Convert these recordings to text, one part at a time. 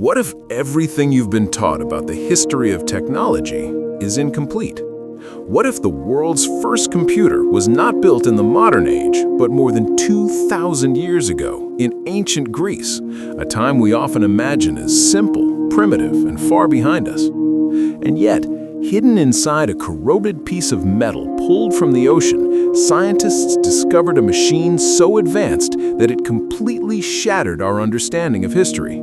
What if everything you've been taught about the history of technology is incomplete? What if the world's first computer was not built in the modern age, but more than 2,000 years ago in ancient Greece, a time we often imagine as simple, primitive, and far behind us? And yet, hidden inside a corroded piece of metal pulled from the ocean, scientists discovered a machine so advanced that it completely shattered our understanding of history.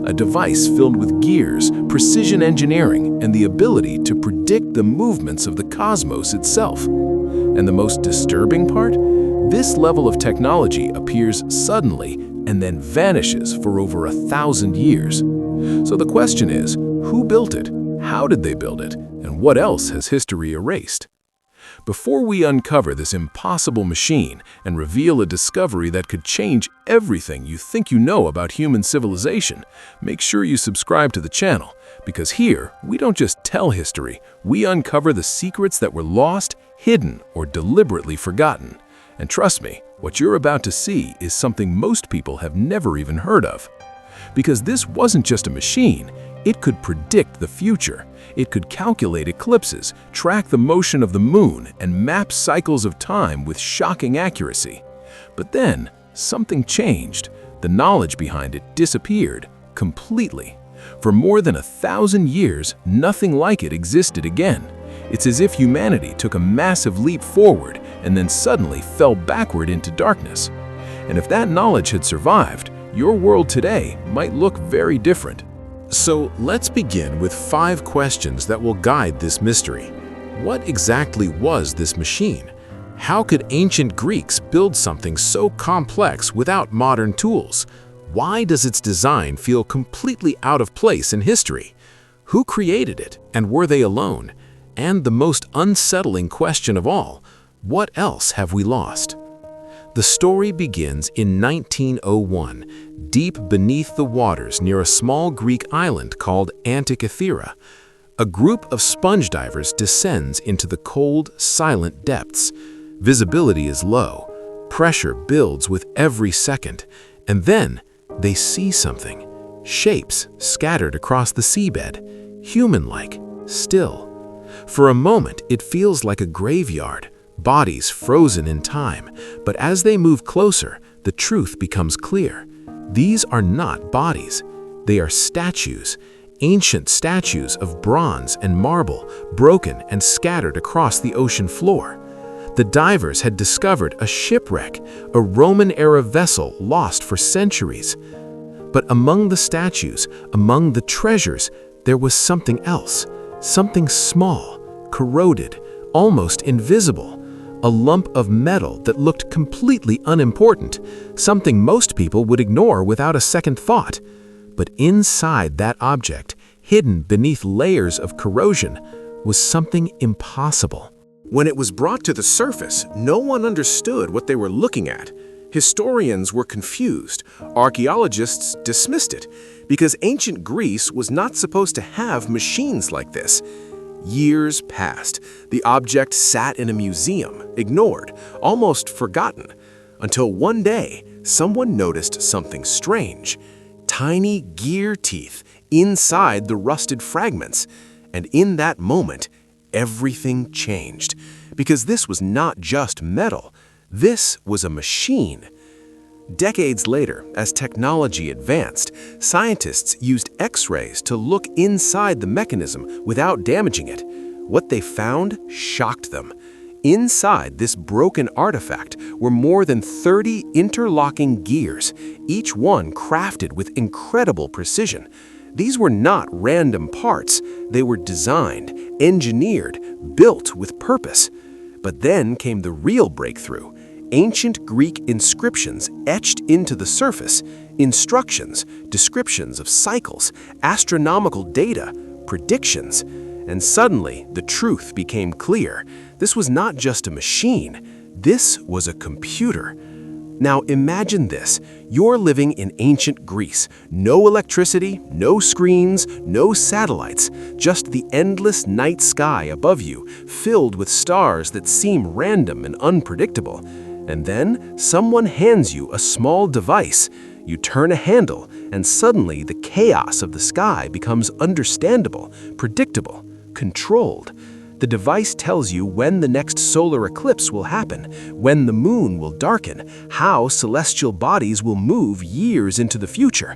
A device filled with gears, precision engineering, and the ability to predict the movements of the cosmos itself. And the most disturbing part? This level of technology appears suddenly and then vanishes for over 1,000 years. So the question is, who built it? How did they build it? And what else has history erased? Before we uncover this impossible machine and reveal a discovery that could change everything you think you know about human civilization, make sure you subscribe to the channel, because here we don't just tell history, we uncover the secrets that were lost, hidden, or deliberately forgotten. And trust me, what you're about to see is something most people have never even heard of. Because this wasn't just a machine, it could predict the future. It could calculate eclipses, track the motion of the moon, and map cycles of time with shocking accuracy. But then, something changed. The knowledge behind it disappeared completely. For more than 1,000 years, nothing like it existed again. It's as if humanity took a massive leap forward and then suddenly fell backward into darkness. And if that knowledge had survived, your world today might look very different. So let's begin with 5 questions that will guide this mystery. What exactly was this machine? How could ancient Greeks build something so complex without modern tools? Why does its design feel completely out of place in history? Who created it, and were they alone? And the most unsettling question of all, what else have we lost? The story begins in 1901, deep beneath the waters near a small Greek island called Antikythera. A group of sponge divers descends into the cold, silent depths. Visibility is low, pressure builds with every second, and then they see something. Shapes scattered across the seabed, human-like, still. For a moment, it feels like a graveyard. Bodies frozen in time, but as they move closer, the truth becomes clear. These are not bodies. They are statues, ancient statues of bronze and marble, broken and scattered across the ocean floor. The divers had discovered a shipwreck, a Roman-era vessel lost for centuries. But among the statues, among the treasures, there was something else, something small, corroded, almost invisible. A lump of metal that looked completely unimportant, something most people would ignore without a second thought. But inside that object, hidden beneath layers of corrosion, was something impossible. When it was brought to the surface, no one understood what they were looking at. Historians were confused. Archaeologists dismissed it, because ancient Greece was not supposed to have machines like this. Years passed. The object sat in a museum, ignored, almost forgotten, until one day, someone noticed something strange. Tiny gear teeth inside the rusted fragments. And in that moment, everything changed. Because this was not just metal. This was a machine. Decades later, as technology advanced, scientists used X-rays to look inside the mechanism without damaging it. What they found shocked them. Inside this broken artifact were more than 30 interlocking gears, each one crafted with incredible precision. These were not random parts. They were designed, engineered, built with purpose. But then came the real breakthrough. Ancient Greek inscriptions etched into the surface, instructions, descriptions of cycles, astronomical data, predictions. And suddenly, the truth became clear. This was not just a machine. This was a computer. Now imagine this. You're living in ancient Greece. No electricity, no screens, no satellites, just the endless night sky above you, filled with stars that seem random and unpredictable. And then someone hands you a small device. You turn a handle, and suddenly the chaos of the sky becomes understandable, predictable, controlled. The device tells you when the next solar eclipse will happen, when the moon will darken, how celestial bodies will move years into the future.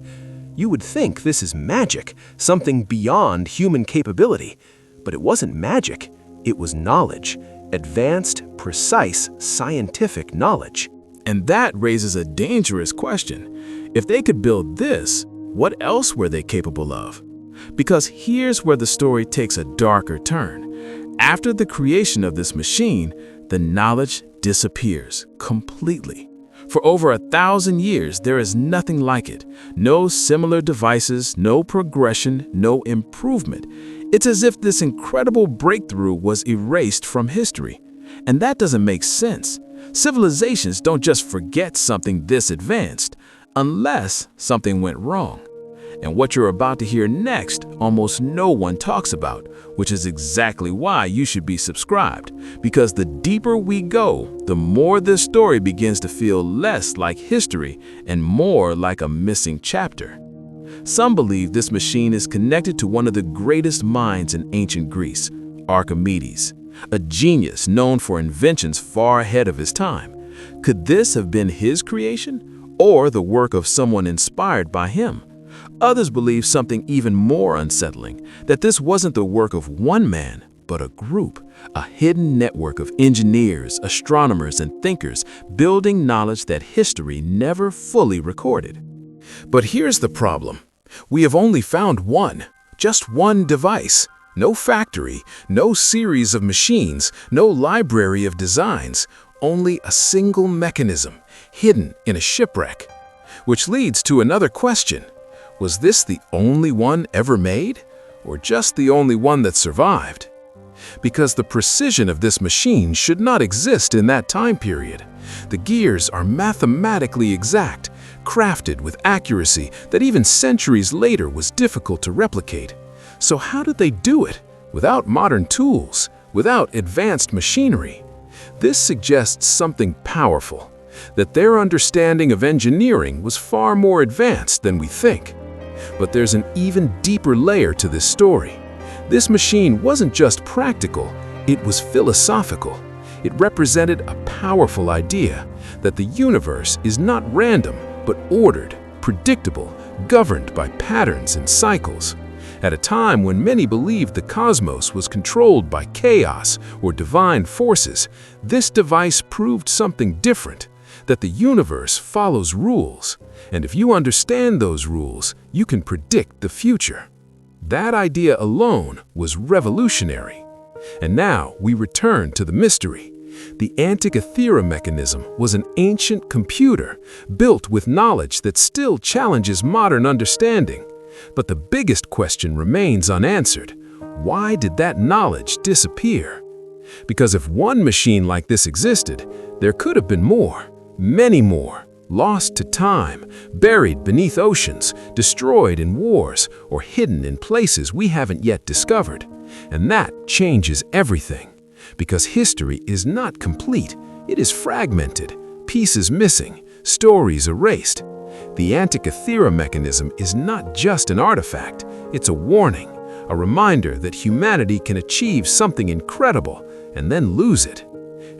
You would think this is magic, something beyond human capability. But it wasn't magic, it was knowledge. Advanced, precise, scientific knowledge. And that raises a dangerous question. If they could build this, what else were they capable of? Because here's where the story takes a darker turn. After the creation of this machine, the knowledge disappears completely. For over 1,000 years, there is nothing like it. No similar devices, no progression, no improvement. It's as if this incredible breakthrough was erased from history. And that doesn't make sense. Civilizations don't just forget something this advanced, unless something went wrong. And what you're about to hear next, almost no one talks about, which is exactly why you should be subscribed. Because the deeper we go, the more this story begins to feel less like history and more like a missing chapter. Some believe this machine is connected to one of the greatest minds in ancient Greece, Archimedes, a genius known for inventions far ahead of his time. Could this have been his creation, or the work of someone inspired by him? Others believe something even more unsettling, that this wasn't the work of one man, but a group, a hidden network of engineers, astronomers, and thinkers building knowledge that history never fully recorded. But here's the problem. We have only found one, just one device. No factory, no series of machines, no library of designs, only a single mechanism, hidden in a shipwreck. Which leads to another question. Was this the only one ever made, or just the only one that survived? Because the precision of this machine should not exist in that time period. The gears are mathematically exact, crafted with accuracy that even centuries later was difficult to replicate. So how did they do it? Without modern tools, without advanced machinery? This suggests something powerful, that their understanding of engineering was far more advanced than we think. But there's an even deeper layer to this story. This machine wasn't just practical, it was philosophical. It represented a powerful idea that the universe is not random, but ordered, predictable, governed by patterns and cycles. At a time when many believed the cosmos was controlled by chaos or divine forces, this device proved something different, that the universe follows rules, and if you understand those rules, you can predict the future. That idea alone was revolutionary. And now we return to the mystery. The Antikythera Mechanism was an ancient computer built with knowledge that still challenges modern understanding. But the biggest question remains unanswered. Why did that knowledge disappear? Because if one machine like this existed, there could have been more, many more, lost to time, buried beneath oceans, destroyed in wars, or hidden in places we haven't yet discovered. And that changes everything. Because history is not complete, it is fragmented, pieces missing, stories erased. The Antikythera Mechanism is not just an artifact, it's a warning, a reminder that humanity can achieve something incredible and then lose it.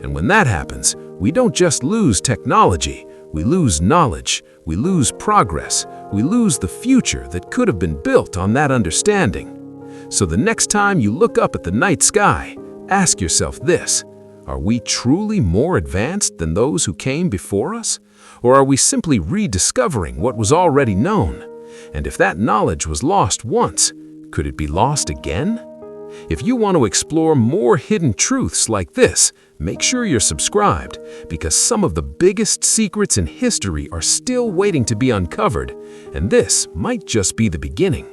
And when that happens, we don't just lose technology, we lose knowledge, we lose progress, we lose the future that could have been built on that understanding. So the next time you look up at the night sky, ask yourself this: are we truly more advanced than those who came before us? Or are we simply rediscovering what was already known? And if that knowledge was lost once, could it be lost again? If you want to explore more hidden truths like this, make sure you're subscribed, because some of the biggest secrets in history are still waiting to be uncovered, and this might just be the beginning.